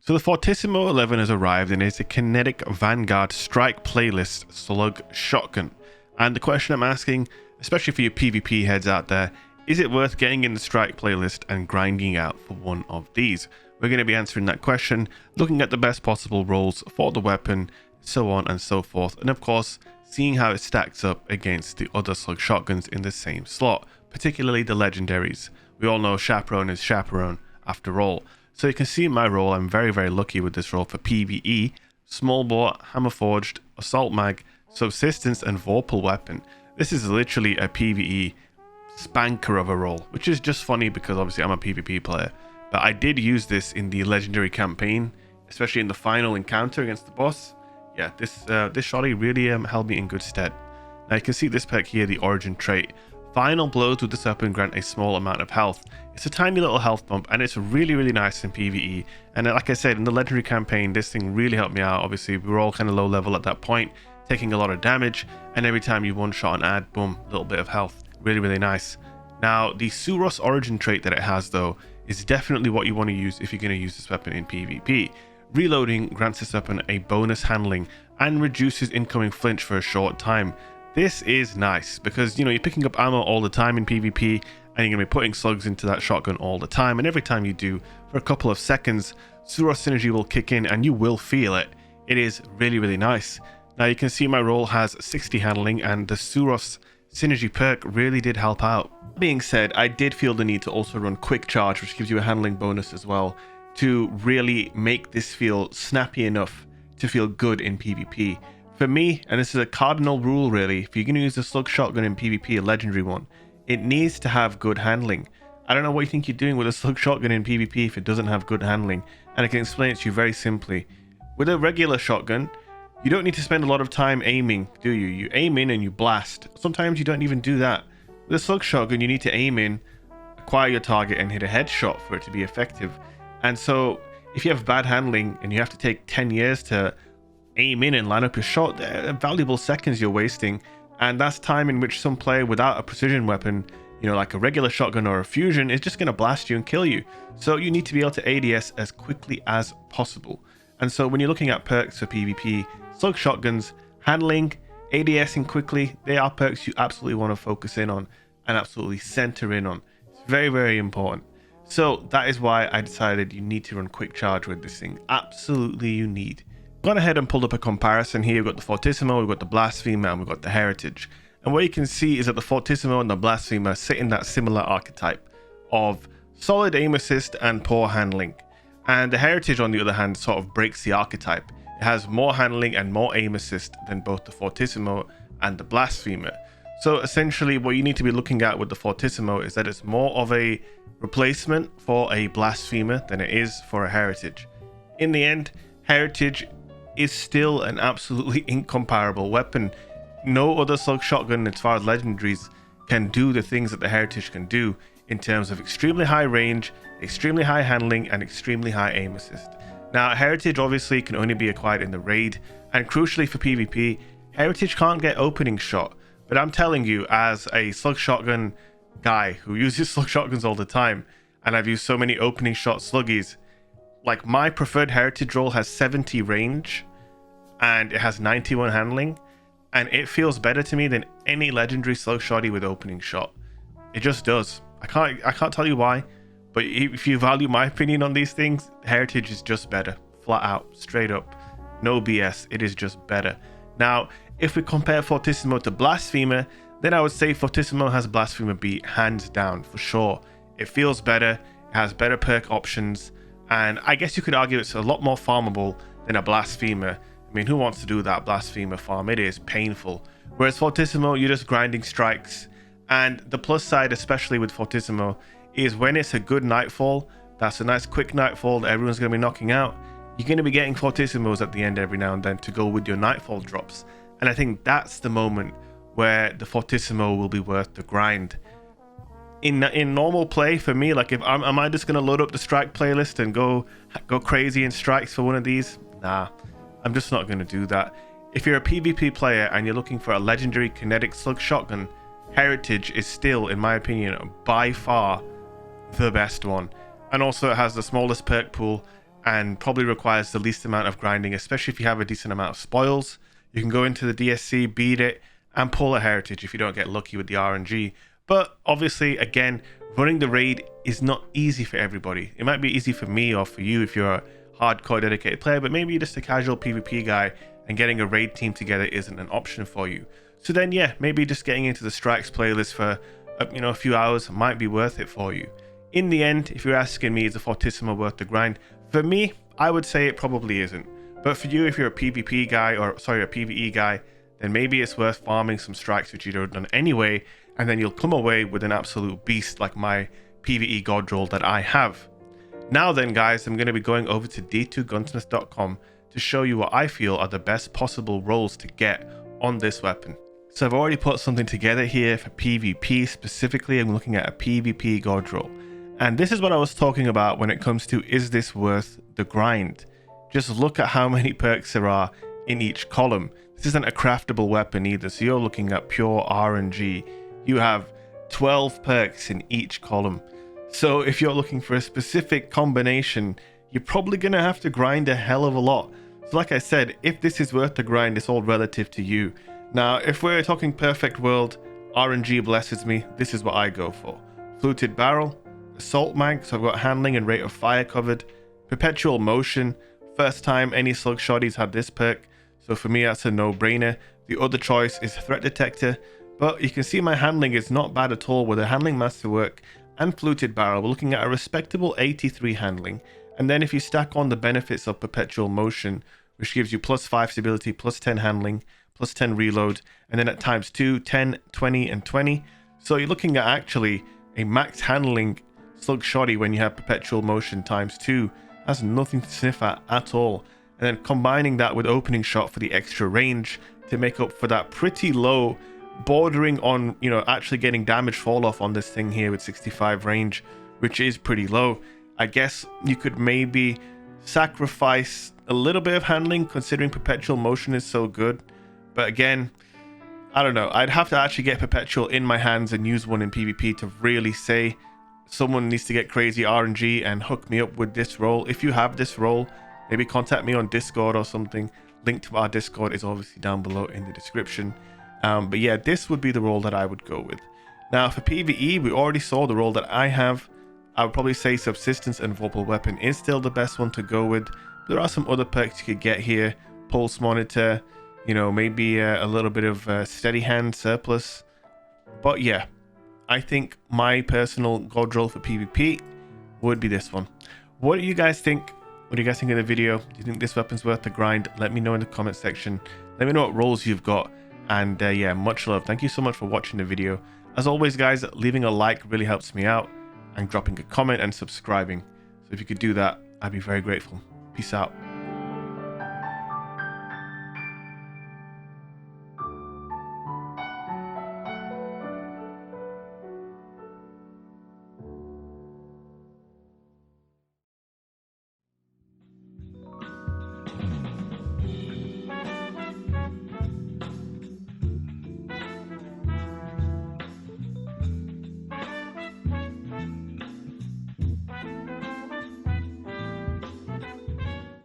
So the Fortissimo 11 has arrived and it's a kinetic Vanguard strike playlist slug shotgun. And the question I'm asking, especially for your PvP heads out there, is it worth getting in the strike playlist and grinding out for one of these? We're going to be answering that question, looking at the best possible rolls for the weapon, so on and so forth, and of course seeing how it stacks up against the other slug shotguns in the same slot, particularly the legendaries. We all know Chaperone is Chaperone after all. So you can see in my roll, I'm very lucky with this roll for PvE, small bore, hammer forged, assault mag, subsistence and vorpal weapon. This is literally a PvE spanker of a roll, which is just funny because obviously I'm a PvP player. But I did use this in the legendary campaign, especially in the final encounter against the boss. Yeah, this shotty really held me in good stead. Now you can see this perk here, the origin trait. Final blows with this weapon grant a small amount of health. It's a tiny little health bump and it's really nice in PvE. And like I said, in the legendary campaign, this thing really helped me out. Obviously, we were all kind of low level at that point, taking a lot of damage. And every time you one shot an ad, boom, little bit of health. Really nice. Now, the suros origin trait that it has though, is definitely what you want to use if you're going to use this weapon in PvP. Reloading grants this weapon a bonus handling and reduces incoming flinch for a short time. This is nice because, you know, you're picking up ammo all the time in PvP and you're going to be putting slugs into that shotgun all the time. And every time you do, for a couple of seconds, Suros synergy will kick in and you will feel it. It is really nice. Now you can see my roll has 60 handling and the Suros synergy perk really did help out. That being said, I did feel the need to also run quick charge, which gives you a handling bonus as well, to really make this feel snappy enough to feel good in PvP. For me, and this is a cardinal rule really, if you're going to use a slug shotgun in PvP, a legendary one, it needs to have good handling. I don't know what you think you're doing with a slug shotgun in PvP if it doesn't have good handling, and I can explain it to you very simply. With a regular shotgun, you don't need to spend a lot of time aiming, do you? You aim in and you blast. Sometimes you don't even do that. With a slug shotgun, you need to aim in, acquire your target, and hit a headshot for it to be effective. And so, if you have bad handling and you have to take 10 years to aim in and line up your shot, they're valuable seconds you're wasting. And that's time in which some player without a precision weapon, you know, like a regular shotgun or a fusion, is just going to blast you and kill you. So you need to be able to ADS as quickly as possible. And so when you're looking at perks for PvP, slug shotguns, handling, ADSing quickly, they are perks you absolutely want to focus in on and absolutely center in on. It's very important. So that is why I decided you need to run quick charge with this thing. Absolutely you need. Gone ahead and pulled up a comparison here. We've got the Fortissimo, we've got the Blasphemer, and we've got the Heritage. And what you can see is that the Fortissimo and the Blasphemer sit in that similar archetype of solid aim assist and poor handling. And the Heritage, on the other hand, sort of breaks the archetype. It has more handling and more aim assist than both the Fortissimo and the Blasphemer. So essentially what you need to be looking at with the Fortissimo is that it's more of a replacement for a Blasphemer than it is for a Heritage. In the end, Heritage is still an absolutely incomparable weapon. No other slug shotgun, as far as legendaries, can do the things that the Heritage can do in terms of extremely high range, extremely high handling, and extremely high aim assist. Now, Heritage obviously can only be acquired in the raid, and crucially for PvP, Heritage can't get opening shot. But I'm telling you, as a slug shotgun guy who uses slug shotguns all the time, and I've used so many opening shot sluggies, like my preferred Heritage roll has 70 range and it has 91 handling, and it feels better to me than any legendary slug shotty with opening shot. It just does. I can't tell you why, but if you value my opinion on these things, Heritage is just better. Flat out, straight up. No BS, it is just better. Now, if we compare Fortissimo to Blasphemer, then I would say Fortissimo has Blasphemer beat hands down for sure. It feels better, it has better perk options, and I guess you could argue it's a lot more farmable than a Blasphemer. I mean, who wants to do that Blasphemer farm? It is painful. Whereas Fortissimo, you're just grinding strikes. And the plus side, especially with Fortissimo, is when it's a good nightfall, that's a nice quick nightfall that everyone's going to be knocking out, you're going to be getting Fortissimos at the end every now and then to go with your nightfall drops. And I think that's the moment where the Fortissimo will be worth the grind. In normal play for me, like if am I just gonna load up the strike playlist and go crazy in strikes for one of these? Nah, I'm just not gonna do that. If you're a PvP player and you're looking for a legendary kinetic slug shotgun, Heritage is still, in my opinion, by far the best one. And also it has the smallest perk pool and probably requires the least amount of grinding, especially if you have a decent amount of spoils. You can go into the DSC, beat it, and pull a heritage if you don't get lucky with the RNG. But obviously, again, running the raid is not easy for everybody. It might be easy for me or for you if you're a hardcore dedicated player, but maybe you're just a casual PvP guy and getting a raid team together isn't an option for you. So then, yeah, maybe just getting into the strikes playlist for a few hours might be worth it for you. In the end, if you're asking me, is a Fortissimo worth the grind? For me, I would say it probably isn't. But for you, if you're a PvP guy, or sorry, a PvE guy, then maybe it's worth farming some strikes, which you'd have done anyway, and then you'll come away with an absolute beast like my PvE god roll that I have. Now then, guys, I'm going to be going over to d2gunsmith.com to show you what I feel are the best possible rolls to get on this weapon. So I've already put something together here for PvP. Specifically, I'm looking at a PvP god roll. And this is what I was talking about when it comes to, is this worth the grind? Just look at how many perks there are in each column. This isn't a craftable weapon either, so you're looking at pure RNG. You have 12 perks in each column. So if you're looking for a specific combination, you're probably going to have to grind a hell of a lot. So like I said, if this is worth the grind, it's all relative to you. Now, if we're talking perfect world, RNG blesses me, this is what I go for. Fluted barrel, assault mag, so I've got handling and rate of fire covered, perpetual motion, first time any slug shotties had this perk, so for me that's a no-brainer. The other choice is threat detector, but you can see my handling is not bad at all with a handling masterwork and fluted barrel. We're looking at a respectable 83 handling, and then if you stack on the benefits of perpetual motion, which gives you plus 5 stability, plus 10 handling, plus 10 reload, and then at times 2, 10, 20, and 20. So you're looking at actually a max handling slug shotty when you have perpetual motion times 2. That's nothing to sniff at all. And then combining that with opening shot for the extra range to make up for that pretty low, bordering on, actually getting damage fall off on this thing here with 65 range, which is pretty low. I guess you could maybe sacrifice a little bit of handling considering perpetual motion is so good. But again, I don't know. I'd have to actually get perpetual in my hands and use one in PvP to really say someone needs to get crazy RNG and hook me up with this roll. If you have this roll, maybe contact me on Discord or something. Link to our Discord is obviously down below in the description. But yeah, this would be the roll that I would go with. Now for PvE, we already saw the roll that I have. I would probably say Subsistence and Vorpal Weapon is still the best one to go with. There are some other perks you could get here. Pulse Monitor, maybe a little bit of Steady Hand Surplus. But yeah, I think my personal god roll for PvP would be this one. What do you guys think? What do you guys think of the video? Do you think this weapon's worth the grind? Let me know in the comment section. Let me know what rolls you've got. And yeah, much love. Thank you so much for watching the video. As always, guys, leaving a like really helps me out, and dropping a comment and subscribing. So if you could do that, I'd be very grateful. Peace out.